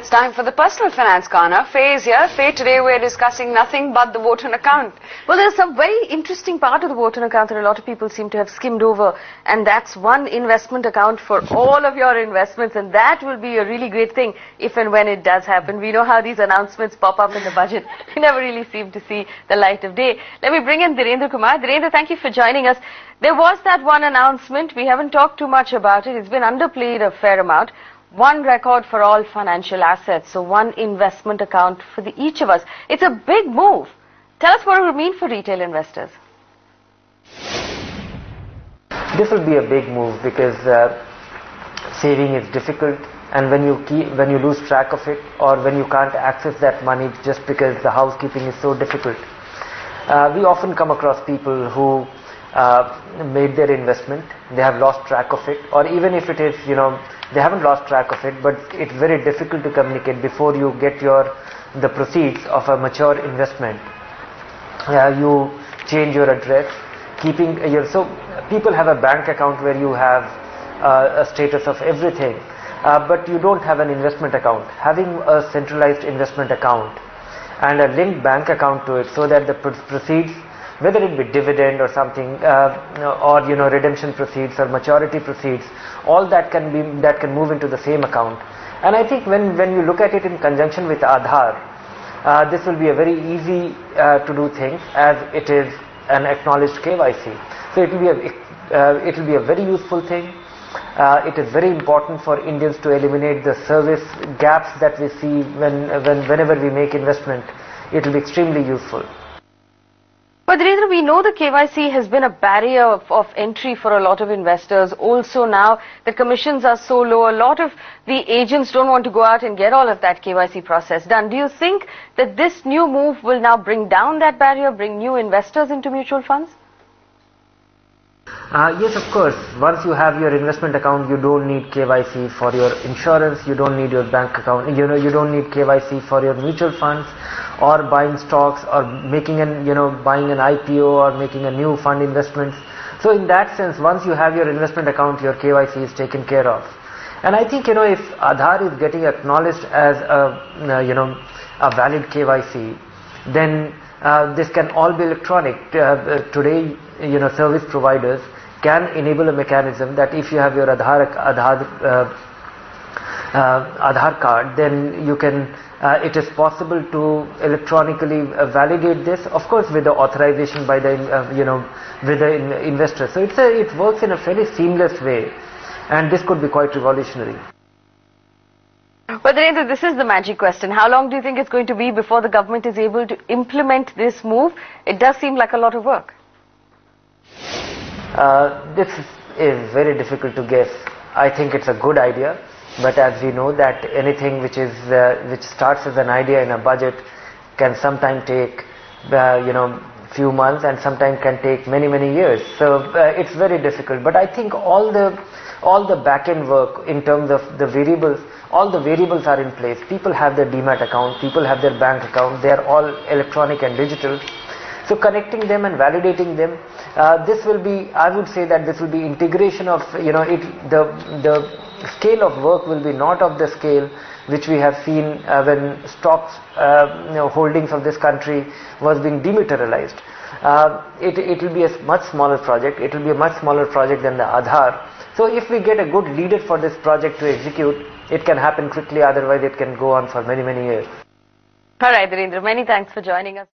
it's time for the personal finance corner. Faye is here. Faye, today we're discussing nothing but the voter account. Well, there's some very interesting part of the voter account that a lot of people seem to have skimmed over, and that's one investment account for all of your investments, and that will be a really great thing if and when it does happen. We know how these announcements pop up in the budget. We never really seem to see the light of day. Let me bring in Dhirendra Kumar. Dhirendra, thank you for joining us. There was that one announcement. We haven't talked too much about it. It's been underplayed a fair amount. One record for all financial assets, so one investment account for each of us. It's a big move. Tell us what it will mean for retail investors. This will be a big move because saving is difficult, and when you lose track of it, or when you can't access that money just because the housekeeping is so difficult. We often come across people who made their investment, they have lost track of it, or even if it is, they haven't lost track of it, but it's very difficult to communicate before you get the proceeds of a mature investment. You change your address, so people have a bank account where you have a status of everything, but you don't have an investment account. Having a centralized investment account and a linked bank account to it, so that the proceeds, whether it be dividend or something, or redemption proceeds or maturity proceeds, all that can move into the same account. And I think when you look at it in conjunction with Aadhar, this will be a very easy to do thing, as it is an acknowledged KYC. So it will be a very useful thing. It is very important for Indians to eliminate the service gaps that we see whenever we make investment. It will be extremely useful. But Dhirendra, we know the KYC has been a barrier of entry for a lot of investors. Also now the commissions are so low, a lot of the agents don't want to go out and get all of that KYC process done. Do you think that this new move will now bring down that barrier, bring new investors into mutual funds? Yes, of course. Once you have your investment account, you don't need KYC for your insurance, you don't need your bank account, you don't need KYC for your mutual funds, or buying stocks, or buying an IPO, or making a new fund investment. So in that sense, once you have your investment account, your KYC is taken care of. And I think, if Aadhar is getting acknowledged as a valid KYC, then this can all be electronic. Today, service providers can enable a mechanism that if you have your Aadhar card, then you can. It is possible to electronically validate this, of course, with the authorization by the with the investor. So it works in a fairly seamless way, and this could be quite revolutionary. But Dhirendra, this is the magic question. How long do you think it's going to be before the government is able to implement this move? It does seem like a lot of work. This is very difficult to guess. I think it's a good idea, but as we know that anything which starts as an idea in a budget can sometimes take few months, and sometimes can take many years. So it's very difficult. But I think all the back-end work in terms of the variables, all the variables are in place. People have their demat account, people have their bank account, they are all electronic and digital. So connecting them and validating them, this will be, I would say that this will be integration of, the scale of work will be not of the scale which we have seen when stocks, holdings of this country was being dematerialized. It will be a much smaller project. It will be a much smaller project than the Aadhar. So if we get a good leader for this project to execute, it can happen quickly, otherwise it can go on for many years. All right, Dhirendra, many thanks for joining us.